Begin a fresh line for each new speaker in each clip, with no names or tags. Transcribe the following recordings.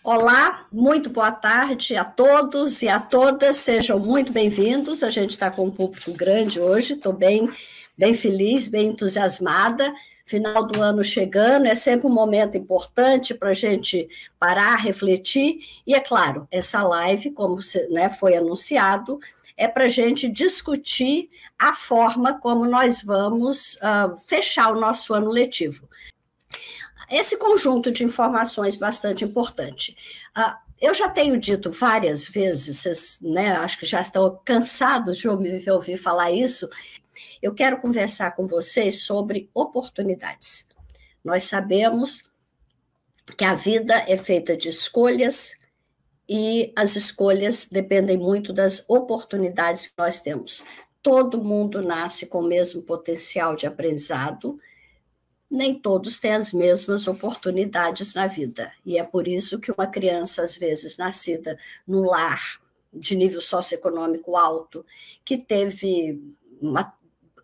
Olá, muito boa tarde a todos e a todas, sejam muito bem-vindos. A gente está com um público grande hoje, estou bem feliz, bem entusiasmada. Final do ano chegando, é sempre um momento importante para a gente parar, refletir. E, é claro, essa live, como foi anunciado, é para a gente discutir a forma como nós vamos fechar o nosso ano letivo. Esse conjunto de informações bastante importante. Eu já tenho dito várias vezes, vocês, acho que já estão cansados de me ouvir falar isso. Eu quero conversar com vocês sobre oportunidades. Nós sabemos que a vida é feita de escolhas e as escolhas dependem muito das oportunidades que nós temos. Todo mundo nasce com o mesmo potencial de aprendizado, nem todos têm as mesmas oportunidades na vida. E é por isso que uma criança, às vezes, nascida num lar de nível socioeconômico alto, que teve uma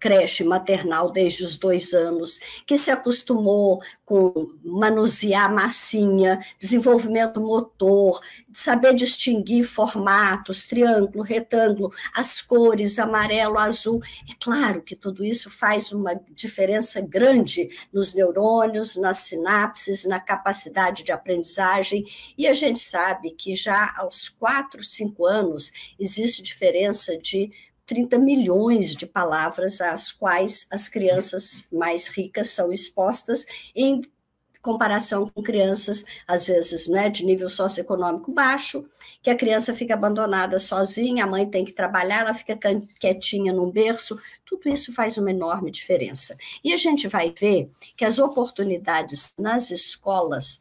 creche maternal desde os 2 anos, que se acostumou com manusear massinha, desenvolvimento motor, saber distinguir formatos, triângulo, retângulo, as cores, amarelo, azul. É claro que tudo isso faz uma diferença grande nos neurônios, nas sinapses, na capacidade de aprendizagem, e a gente sabe que já aos 4, 5 anos existe diferença de 30 milhões de palavras às quais as crianças mais ricas são expostas em comparação com crianças, às vezes, de nível socioeconômico baixo, que a criança fica abandonada sozinha, a mãe tem que trabalhar, ela fica quietinha num berço, tudo isso faz uma enorme diferença. E a gente vai ver que as oportunidades nas escolas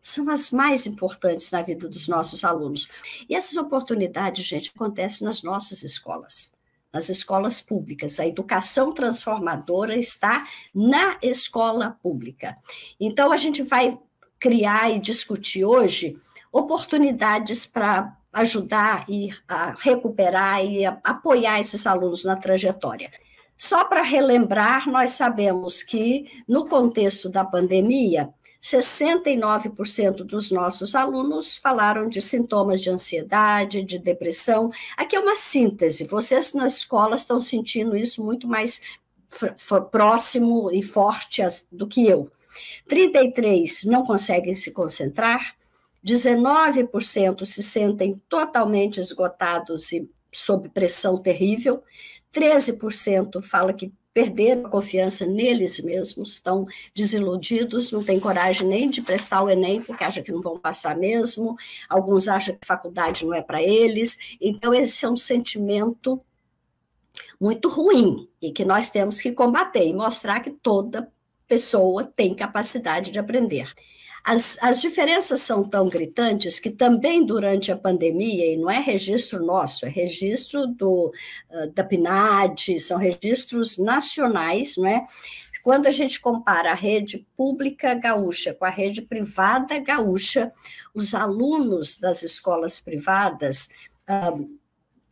são as mais importantes na vida dos nossos alunos. E essas oportunidades, gente, acontecem nas nossas escolas, nas escolas públicas. A educação transformadora está na escola pública. Então, a gente vai criar e discutir hoje oportunidades para ajudar e a recuperar e apoiar esses alunos na trajetória. Só para relembrar, nós sabemos que, no contexto da pandemia, 69% dos nossos alunos falaram de sintomas de ansiedade, de depressão. Aqui é uma síntese, vocês nas escolas estão sentindo isso muito mais próximo e forte do que eu. 33% não conseguem se concentrar, 19% se sentem totalmente esgotados e sob pressão terrível, 13% fala que perderam a confiança neles mesmos, estão desiludidos, não têm coragem nem de prestar o Enem, porque acham que não vão passar mesmo, alguns acham que faculdade não é para eles, então esse é um sentimento muito ruim, e que nós temos que combater, e mostrar que toda pessoa tem capacidade de aprender. As diferenças são tão gritantes que também durante a pandemia, e não é registro nosso, é registro da PNAD, são registros nacionais, não é? Quando a gente compara a rede pública gaúcha com a rede privada gaúcha, os alunos das escolas privadas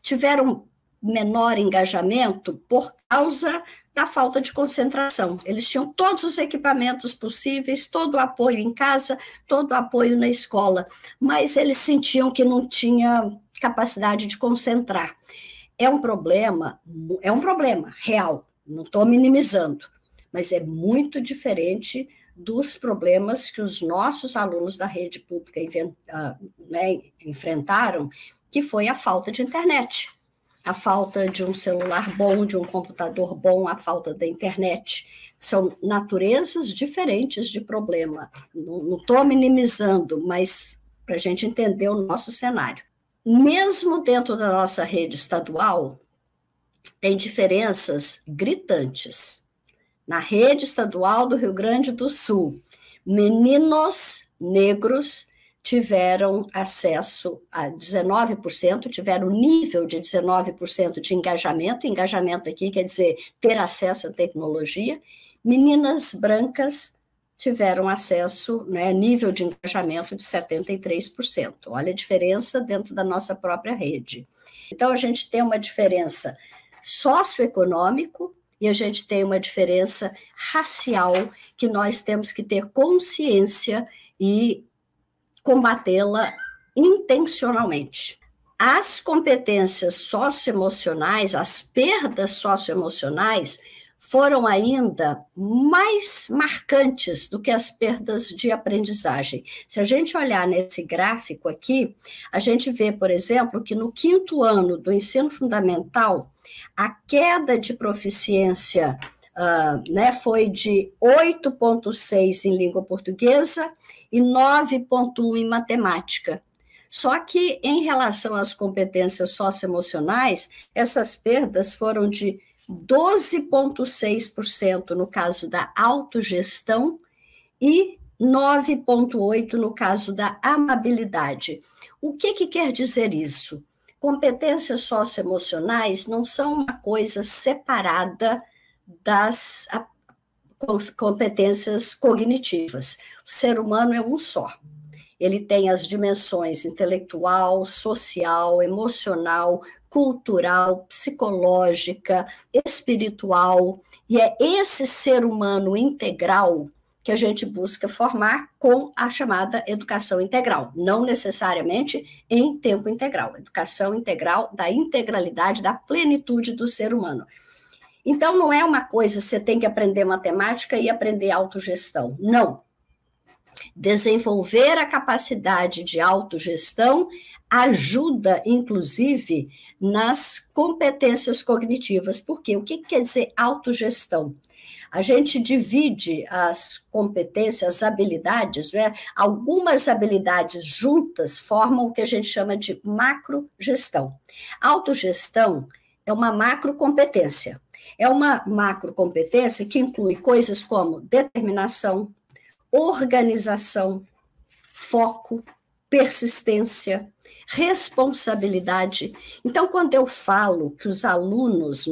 tiveram menor engajamento por causa da falta de concentração. Eles tinham todos os equipamentos possíveis, todo o apoio em casa, todo o apoio na escola, mas eles sentiam que não tinha capacidade de concentrar. É um problema real, não estou minimizando, mas é muito diferente dos problemas que os nossos alunos da rede pública enfrentaram, que foi a falta de internet. A falta de um celular bom, de um computador bom, a falta da internet. São naturezas diferentes de problema. Não estou minimizando, mas para a gente entender o nosso cenário. Mesmo dentro da nossa rede estadual, tem diferenças gritantes. Na rede estadual do Rio Grande do Sul, meninos negros tiveram acesso a 19%, tiveram nível de 19% de engajamento. Engajamento aqui quer dizer ter acesso à tecnologia. Meninas brancas tiveram acesso, nível de engajamento de 73%. Olha a diferença dentro da nossa própria rede. Então, a gente tem uma diferença socioeconômica e a gente tem uma diferença racial que nós temos que ter consciência e combatê-la intencionalmente. As competências socioemocionais, as perdas socioemocionais, foram ainda mais marcantes do que as perdas de aprendizagem. Se a gente olhar nesse gráfico aqui, a gente vê, por exemplo, que no 5º ano do ensino fundamental, a queda de proficiência foi de 8,6 em língua portuguesa e 9,1 em matemática. Só que, em relação às competências socioemocionais, essas perdas foram de 12,6% no caso da autogestão e 9,8% no caso da amabilidade. O que quer dizer isso? Competências socioemocionais não são uma coisa separada das competências cognitivas. O ser humano é um só. Ele tem as dimensões intelectual, social, emocional, cultural, psicológica, espiritual, e é esse ser humano integral que a gente busca formar com a chamada educação integral, não necessariamente em tempo integral, educação integral da integralidade, da plenitude do ser humano. Então, não é uma coisa, você tem que aprender matemática e aprender autogestão, não. Desenvolver a capacidade de autogestão ajuda, inclusive, nas competências cognitivas. Por quê? O que quer dizer autogestão? A gente divide as competências, as habilidades, né? Algumas habilidades juntas formam o que a gente chama de macrogestão. Autogestão é uma macrocompetência. É uma macrocompetência que inclui coisas como determinação, organização, foco, persistência, responsabilidade. Então, quando eu falo que os alunos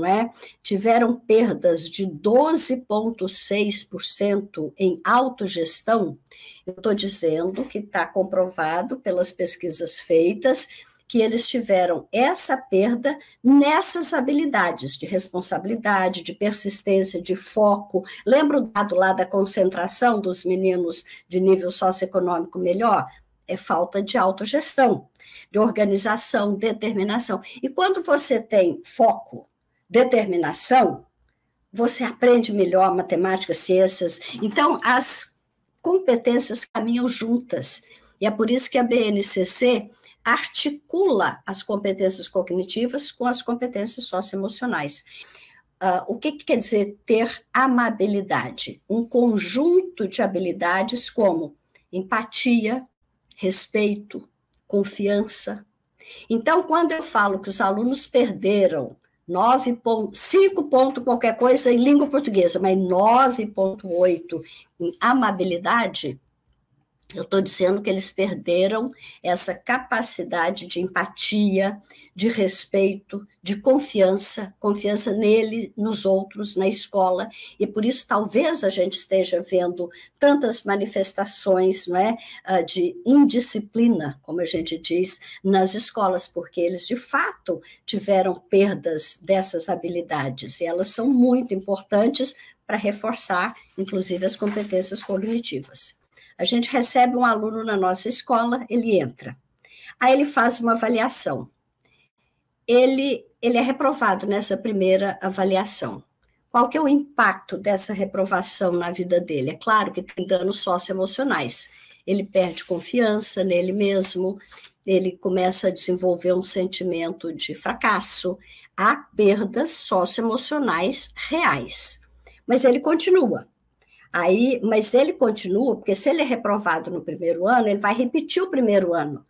tiveram perdas de 12,6% em autogestão, eu estou dizendo que está comprovado pelas pesquisas feitas que eles tiveram essa perda nessas habilidades de responsabilidade, de persistência, de foco. Lembra o dado lá da concentração dos meninos de nível socioeconômico melhor? É falta de autogestão, de organização, determinação. E quando você tem foco, determinação, você aprende melhor matemática, ciências. Então, as competências caminham juntas. E é por isso que a BNCC articula as competências cognitivas com as competências socioemocionais. O que quer dizer ter amabilidade? Um conjunto de habilidades como empatia, respeito, confiança. Então, quando eu falo que os alunos perderam 5 pontos qualquer coisa em língua portuguesa, mas 9,8 em amabilidade, eu estou dizendo que eles perderam essa capacidade de empatia, de respeito, de confiança nele, nos outros, na escola, e por isso talvez a gente esteja vendo tantas manifestações de indisciplina, como a gente diz, nas escolas, porque eles de fato tiveram perdas dessas habilidades, e elas são muito importantes para reforçar, inclusive, as competências cognitivas. A gente recebe um aluno na nossa escola, ele entra. Aí ele faz uma avaliação. Ele é reprovado nessa primeira avaliação. Qual que é o impacto dessa reprovação na vida dele? É claro que tem danos socioemocionais. Ele perde confiança nele mesmo, ele começa a desenvolver um sentimento de fracasso. Há perdas socioemocionais reais. Mas ele continua. Mas ele continua, porque se ele é reprovado no primeiro ano, ele vai repetir o primeiro ano.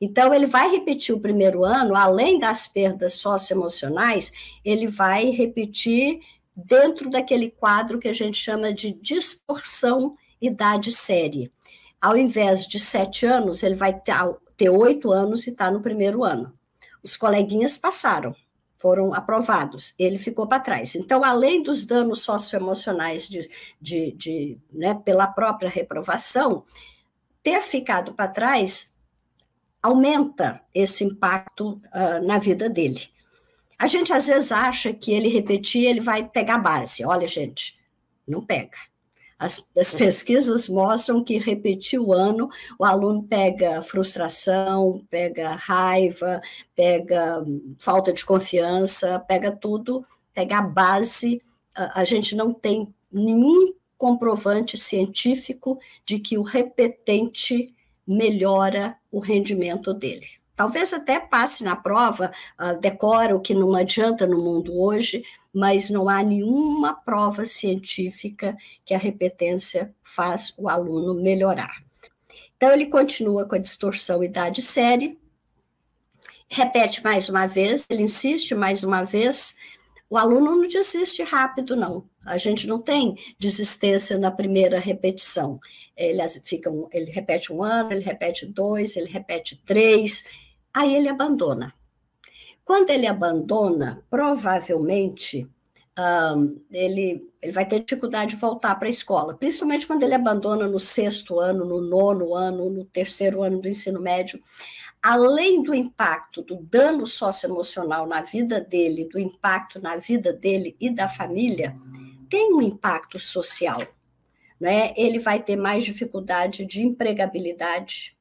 Então, ele vai repetir o primeiro ano, além das perdas socioemocionais, ele vai repetir dentro daquele quadro que a gente chama de distorção idade-série. Ao invés de 7 anos, ele vai ter 8 anos e está no primeiro ano. Os coleguinhas passaram, foram aprovados, ele ficou para trás. Então, além dos danos socioemocionais pela própria reprovação, ter ficado para trás aumenta esse impacto na vida dele. A gente, às vezes, acha que ele repetir, ele vai pegar base. Olha, gente, não pega. As pesquisas mostram que repetir o ano, o aluno pega frustração, pega raiva, pega falta de confiança, pega tudo, pega a base. A gente não tem nenhum comprovante científico de que o repetente melhora o rendimento dele. Talvez até passe na prova, decora o que não adianta no mundo hoje, mas não há nenhuma prova científica que a repetência faz o aluno melhorar. Então, ele continua com a distorção idade-série, repete mais uma vez, ele insiste mais uma vez. O aluno não desiste rápido, não. A gente não tem desistência na primeira repetição. Ele repete 1 ano, ele repete 2, ele repete 3, aí ele abandona. Quando ele abandona, provavelmente ele vai ter dificuldade de voltar para a escola, principalmente quando ele abandona no 6º ano, no 9º ano, no 3º ano do ensino médio. Além do impacto do dano socioemocional na vida dele, do impacto na vida dele e da família, tem um impacto social, né? Ele vai ter mais dificuldade de empregabilidade,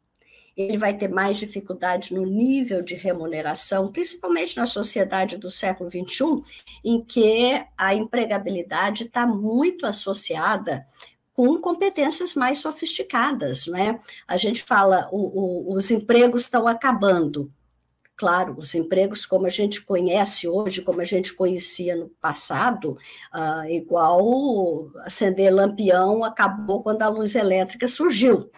ele vai ter mais dificuldade no nível de remuneração, principalmente na sociedade do século XXI, em que a empregabilidade está muito associada com competências mais sofisticadas, né? A gente fala, os empregos estão acabando. Claro, os empregos como a gente conhece hoje, como a gente conhecia no passado, igual acender lampião acabou quando a luz elétrica surgiu.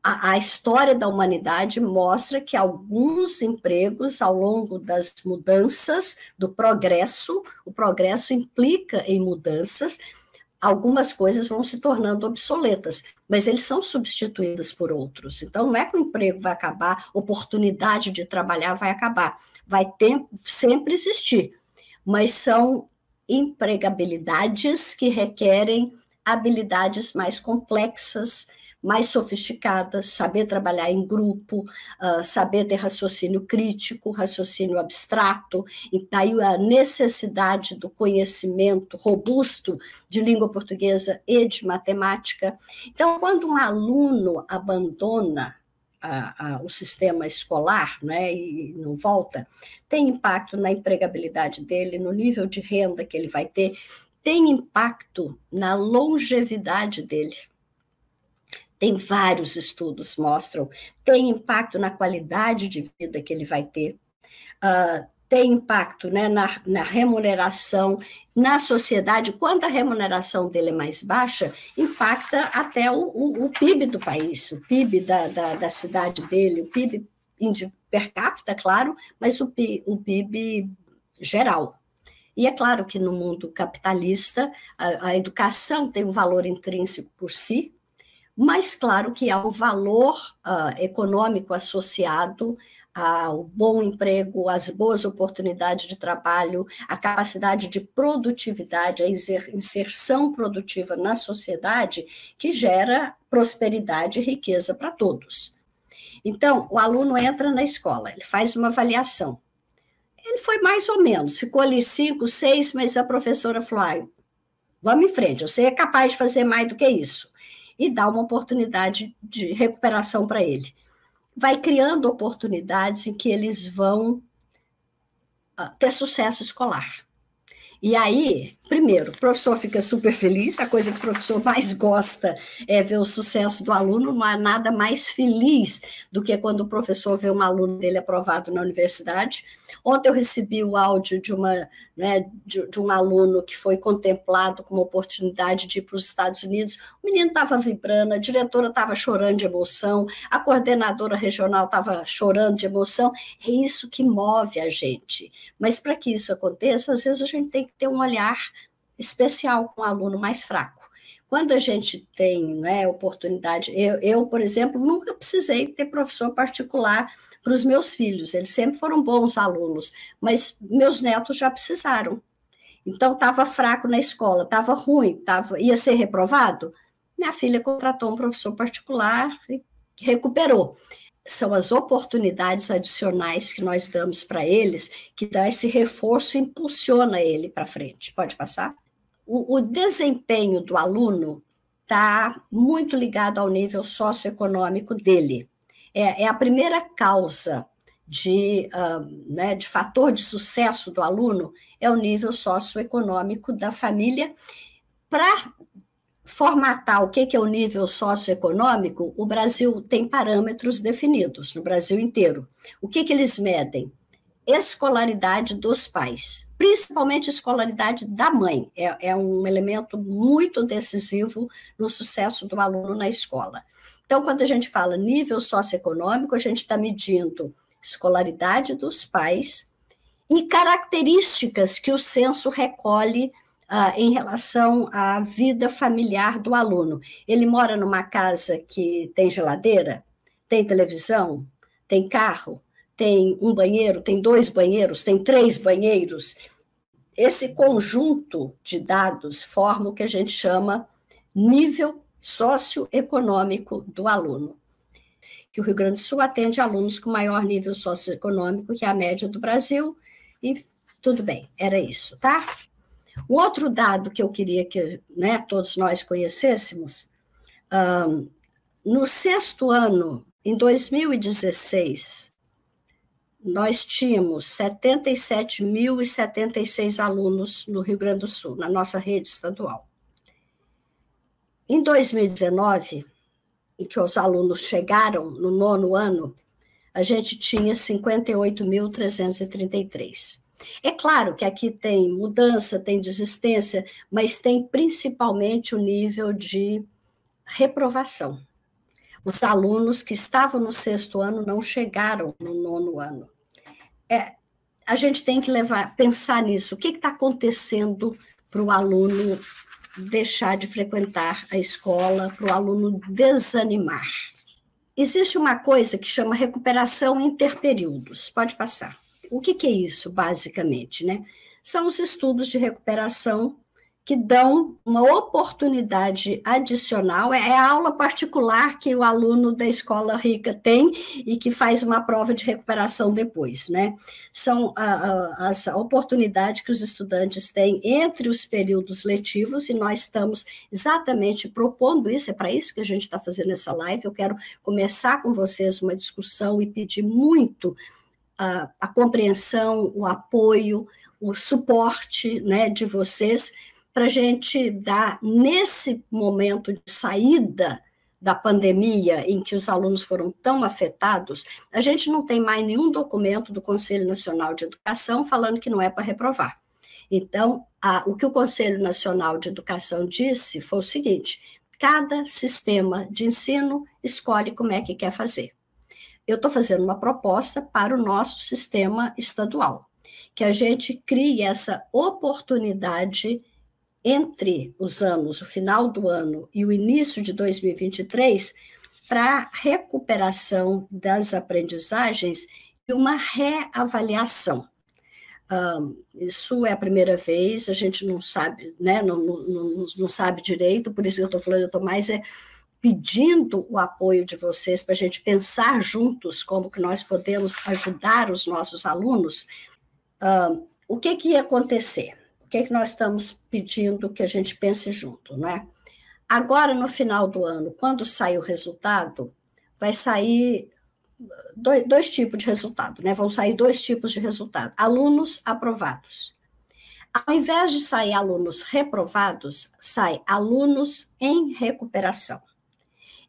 A história da humanidade mostra que alguns empregos, ao longo das mudanças, do progresso, o progresso implica em mudanças, algumas coisas vão se tornando obsoletas, mas eles são substituídos por outros. Então, não é que o emprego vai acabar, oportunidade de trabalhar vai acabar, vai sempre existir, mas são empregabilidades que requerem habilidades mais complexas, mais sofisticadas, saber trabalhar em grupo, saber ter raciocínio crítico, raciocínio abstrato, e daí a necessidade do conhecimento robusto de língua portuguesa e de matemática. Então, quando um aluno abandona o sistema escolar, né, e não volta, tem impacto na empregabilidade dele, no nível de renda que ele vai ter, tem impacto na longevidade dele. Tem vários estudos que mostram, tem impacto na qualidade de vida que ele vai ter, tem impacto, né, na remuneração, na sociedade. Quando a remuneração dele é mais baixa, impacta até o PIB do país, o PIB da cidade dele, o PIB per capita, claro, mas o PIB geral. E é claro que no mundo capitalista, a educação tem um valor intrínseco por si, mas claro que há um valor econômico associado ao bom emprego, às boas oportunidades de trabalho, à capacidade de produtividade, a inserção produtiva na sociedade, que gera prosperidade e riqueza para todos. Então, o aluno entra na escola, ele faz uma avaliação. Ele foi mais ou menos, ficou ali 5, 6, mas a professora falou, vamos em frente, você é capaz de fazer mais do que isso. E dá uma oportunidade de recuperação para ele. Vai criando oportunidades em que eles vão ter sucesso escolar. E aí, primeiro, o professor fica super feliz, a coisa que o professor mais gosta é ver o sucesso do aluno, não há nada mais feliz do que quando o professor vê um aluno dele aprovado na universidade. Ontem eu recebi o áudio de um aluno que foi contemplado com uma oportunidade de ir para os Estados Unidos. O menino estava vibrando, a diretora estava chorando de emoção, a coordenadora regional estava chorando de emoção. É isso que move a gente. Mas para que isso aconteça, às vezes a gente tem que ter um olhar especial com o aluno mais fraco. Quando a gente tem, né, oportunidade, eu, por exemplo, nunca precisei ter professor particular para os meus filhos, eles sempre foram bons alunos, mas meus netos já precisaram. Então, estava fraco na escola, estava ruim, ia ser reprovado. Minha filha contratou um professor particular e recuperou. São as oportunidades adicionais que nós damos para eles, que dá esse reforço e impulsiona ele para frente. Pode passar? O desempenho do aluno está muito ligado ao nível socioeconômico dele. É a primeira causa de fator de sucesso do aluno, é o nível socioeconômico da família. Para formatar o que é o nível socioeconômico, o Brasil tem parâmetros definidos, no Brasil inteiro. O que eles medem? Escolaridade dos pais, principalmente escolaridade da mãe, é um elemento muito decisivo no sucesso do aluno na escola. Então, quando a gente fala nível socioeconômico, a gente está medindo escolaridade dos pais e características que o censo recolhe em relação à vida familiar do aluno. Ele mora numa casa que tem geladeira, tem televisão, tem carro, tem um banheiro, tem 2 banheiros, tem 3 banheiros. Esse conjunto de dados forma o que a gente chama nível socioeconômico do aluno. Que o Rio Grande do Sul atende alunos com maior nível socioeconômico que a média do Brasil, e tudo bem, era isso, tá? O outro dado que eu queria que todos nós conhecêssemos, no 6º ano, em 2016, nós tínhamos 77.076 alunos no Rio Grande do Sul, na nossa rede estadual. Em 2019, em que os alunos chegaram no 9º ano, a gente tinha 58.333. É claro que aqui tem mudança, tem desistência, mas tem principalmente o nível de reprovação. Os alunos que estavam no 6º ano não chegaram no 9º ano. A gente tem que pensar nisso. O que está acontecendo para o aluno deixar de frequentar a escola, para o aluno desanimar? Existe uma coisa que chama recuperação interperíodos. Pode passar. O que é isso, basicamente, né? São os estudos de recuperação que dão uma oportunidade adicional, é a aula particular que o aluno da escola rica tem e que faz uma prova de recuperação depois, né? São as oportunidades que os estudantes têm entre os períodos letivos, e nós estamos exatamente propondo isso, é para isso que a gente está fazendo essa live. Eu quero começar com vocês uma discussão e pedir muito a compreensão, o apoio, o suporte, né, de vocês, para a gente dar, nesse momento de saída da pandemia, em que os alunos foram tão afetados, a gente não tem mais nenhum documento do Conselho Nacional de Educação falando que não é para reprovar. Então, o que o Conselho Nacional de Educação disse foi o seguinte: cada sistema de ensino escolhe como é que quer fazer. Eu estou fazendo uma proposta para o nosso sistema estadual, que a gente crie essa oportunidade entre os anos, o final do ano e o início de 2023, para recuperação das aprendizagens e uma reavaliação. Isso é a primeira vez, a gente não sabe, né, não sabe direito, por isso que eu estou falando, eu estou mais pedindo o apoio de vocês para a gente pensar juntos como que nós podemos ajudar os nossos alunos. O que ia acontecer? O que nós estamos pedindo que a gente pense junto, né? Agora, no final do ano, quando sair o resultado, vai sair dois tipos de resultado, né? Vão sair 2 tipos de resultado. Alunos aprovados. Ao invés de sair alunos reprovados, sai alunos em recuperação.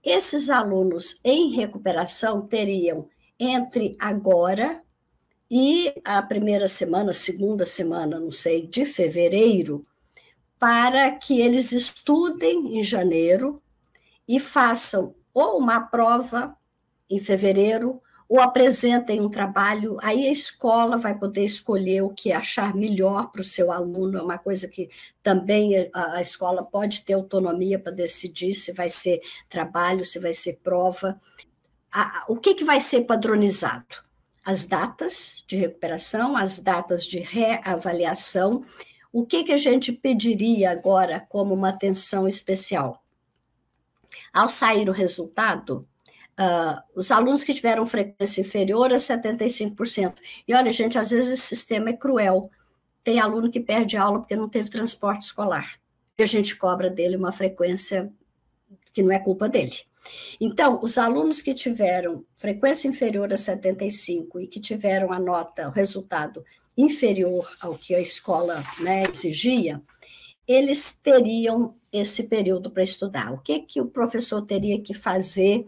Esses alunos em recuperação teriam, entre agora e a primeira semana, segunda semana, não sei, de fevereiro, para que eles estudem em janeiro e façam ou uma prova em fevereiro, ou apresentem um trabalho, aí a escola vai poder escolher o que achar melhor para o seu aluno, é uma coisa que também a escola pode ter autonomia para decidir se vai ser trabalho, se vai ser prova. O que vai ser padronizado? As datas de recuperação, as datas de reavaliação. O que a gente pediria agora como uma atenção especial? Ao sair o resultado, os alunos que tiveram frequência inferior a 75%. E olha, gente, às vezes esse sistema é cruel. Tem aluno que perde aula porque não teve transporte escolar. E a gente cobra dele uma frequência que não é culpa dele. Então, os alunos que tiveram frequência inferior a 75 e que tiveram a nota, o resultado inferior ao que a escola, né, exigia, eles teriam esse período para estudar. O que, que o professor teria que fazer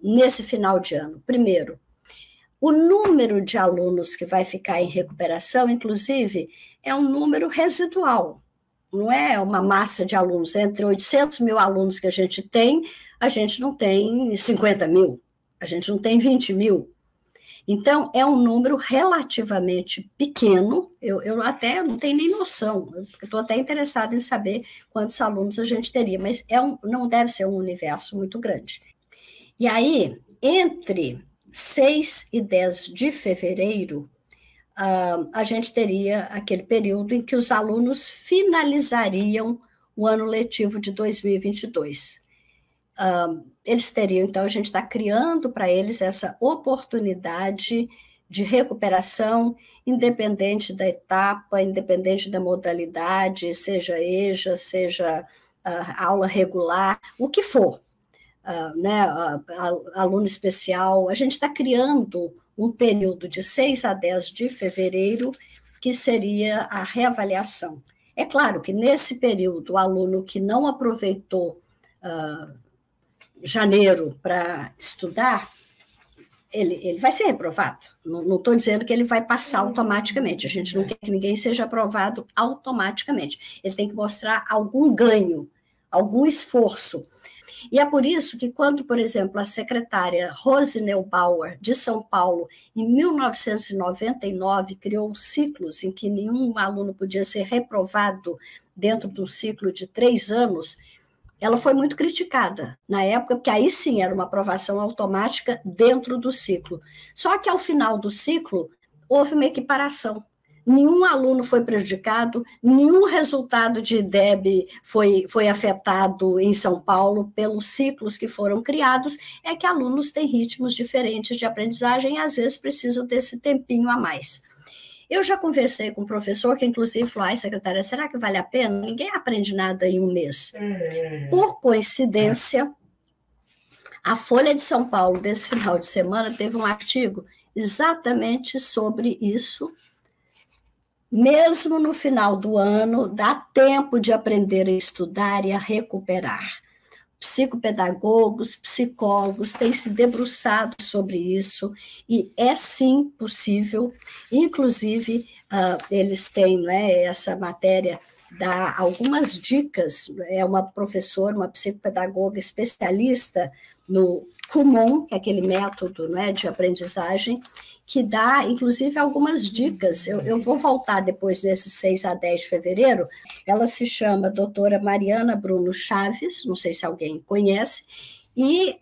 nesse final de ano? Primeiro, o número de alunos que vai ficar em recuperação, inclusive, é um número residual. Não é uma massa de alunos. Entre 800 mil alunos que a gente não tem 50 mil, a gente não tem 20 mil. Então, é um número relativamente pequeno, eu até não tenho nem noção, estou até interessada em saber quantos alunos a gente teria, mas não deve ser um universo muito grande. E aí, entre 6 e 10 de fevereiro, a gente teria aquele período em que os alunos finalizariam o ano letivo de 2022. Eles teriam, então, a gente está criando para eles essa oportunidade de recuperação, independente da etapa, independente da modalidade, seja EJA, seja aula regular, o que for, né, aluno especial. A gente está criando um período de 6 a 10 de fevereiro, que seria a reavaliação. É claro que, nesse período, o aluno que não aproveitou janeiro para estudar, ele vai ser reprovado. Não estou dizendo que ele vai passar automaticamente. A gente não quer que ninguém seja aprovado automaticamente. Ele tem que mostrar algum ganho, algum esforço. E é por isso que quando, por exemplo, a secretária Rose Neubauer, de São Paulo, em 1999, criou ciclos em que nenhum aluno podia ser reprovado dentro de um ciclo de 3 anos, ela foi muito criticada na época, porque aí sim era uma aprovação automática dentro do ciclo. Só que ao final do ciclo, houve uma equiparação. Nenhum aluno foi prejudicado, nenhum resultado de IDEB foi afetado em São Paulo pelos ciclos que foram criados. É que alunos têm ritmos diferentes de aprendizagem e às vezes precisam desse tempinho a mais. Eu já conversei com um professor que, inclusive, falou: secretária, será que vale a pena? Ninguém aprende nada em um mês. Por coincidência, a Folha de São Paulo, desse final de semana, teve um artigo exatamente sobre isso. Mesmo no final do ano, dá tempo de aprender a estudar e a recuperar. Psicopedagogos, psicólogos têm se debruçado sobre isso, e é sim possível. Inclusive, eles têm, né, essa matéria, dá algumas dicas. É uma professora, uma psicopedagoga especialista no Kumon, que é aquele método, né, de aprendizagem, que dá, inclusive, algumas dicas. Eu vou voltar depois desses 6 a 10 de fevereiro. Ela se chama doutora Mariana Bruno Chaves, não sei se alguém conhece, e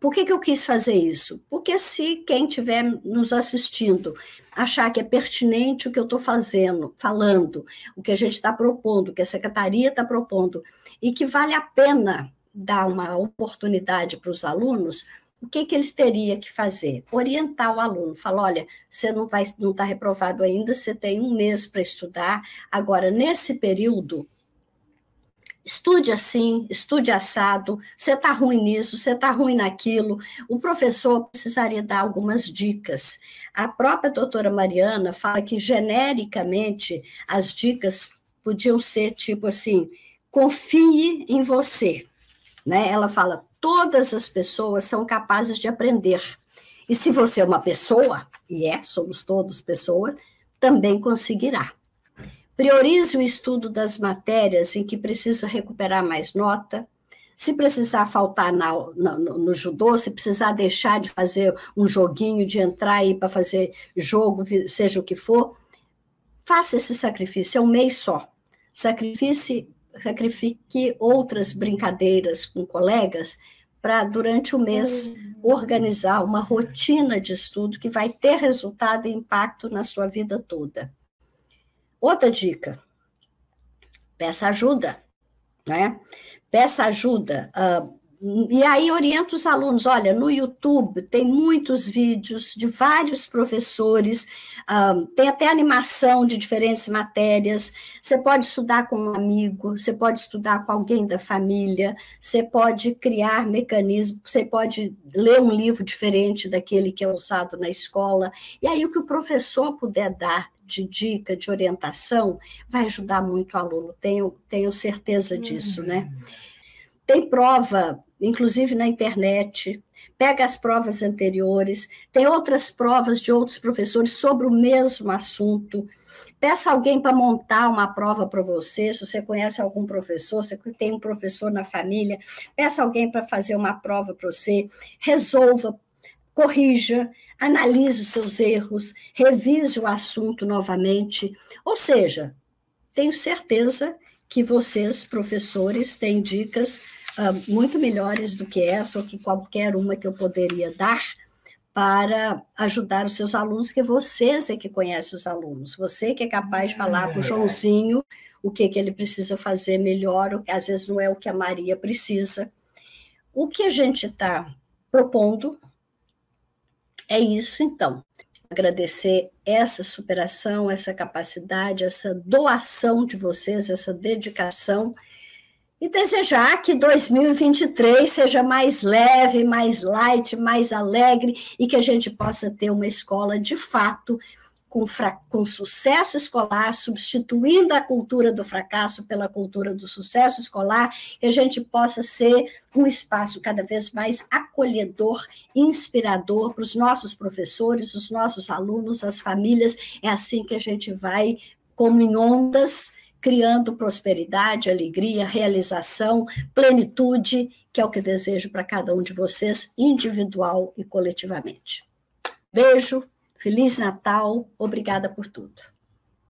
por que eu quis fazer isso? Porque se quem estiver nos assistindo achar que é pertinente o que eu estou falando, o que a gente está propondo, o que a secretaria está propondo, e que vale a pena dar uma oportunidade para os alunos, o que eles teriam que fazer? Orientar o aluno, falar: olha, você não está reprovado ainda, você tem 1 mês para estudar, agora, nesse período, estude assim, estude assado, você está ruim nisso, você está ruim naquilo. O professor precisaria dar algumas dicas. A própria doutora Mariana fala que, genericamente, as dicas podiam ser tipo assim: confie em você. Né? Ela fala: todas as pessoas são capazes de aprender. E se você é uma pessoa, e somos todos pessoas, também conseguirá. Priorize o estudo das matérias em que precisa recuperar mais nota. Se precisar faltar no judô, se precisar deixar de fazer um joguinho, de entrar aí para fazer jogo, seja o que for, faça esse sacrifício, é 1 mês só. Sacrifique outras brincadeiras com colegas para, durante o mês, organizar uma rotina de estudo que vai ter resultado e impacto na sua vida toda. Outra dica: peça ajuda, né? Peça ajuda. E aí oriento os alunos, olha, no YouTube tem muitos vídeos de vários professores, tem até animação de diferentes matérias, você pode estudar com um amigo, você pode estudar com alguém da família, você pode criar mecanismos, você pode ler um livro diferente daquele que é usado na escola, e aí o que o professor puder dar de dica, de orientação, vai ajudar muito o aluno, tenho certeza disso, né? Tem prova, inclusive na internet, pega as provas anteriores, tem outras provas de outros professores sobre o mesmo assunto. Peça alguém para montar uma prova para você, se você conhece algum professor, se você tem um professor na família, peça alguém para fazer uma prova para você, resolva, corrija, analise os seus erros, revise o assunto novamente. Ou seja, tenho certeza que vocês, professores, têm dicas muito melhores do que essa, ou que qualquer uma que eu poderia dar, para ajudar os seus alunos, que vocês é que conhecem os alunos, você que é capaz de falar para o Joãozinho o que ele precisa fazer melhor, o que às vezes não é o que a Maria precisa. O que a gente está propondo é isso, então. Agradecer essa superação, essa capacidade, essa doação de vocês, essa dedicação, e desejar que 2023 seja mais leve, mais light, mais alegre, e que a gente possa ter uma escola, de fato, com sucesso escolar, substituindo a cultura do fracasso pela cultura do sucesso escolar, que a gente possa ser um espaço cada vez mais acolhedor, inspirador para os nossos professores, os nossos alunos, as famílias. É assim que a gente vai, como em ondas, criando prosperidade, alegria, realização, plenitude, que é o que desejo para cada um de vocês, individual e coletivamente. Beijo, Feliz Natal, obrigada por tudo.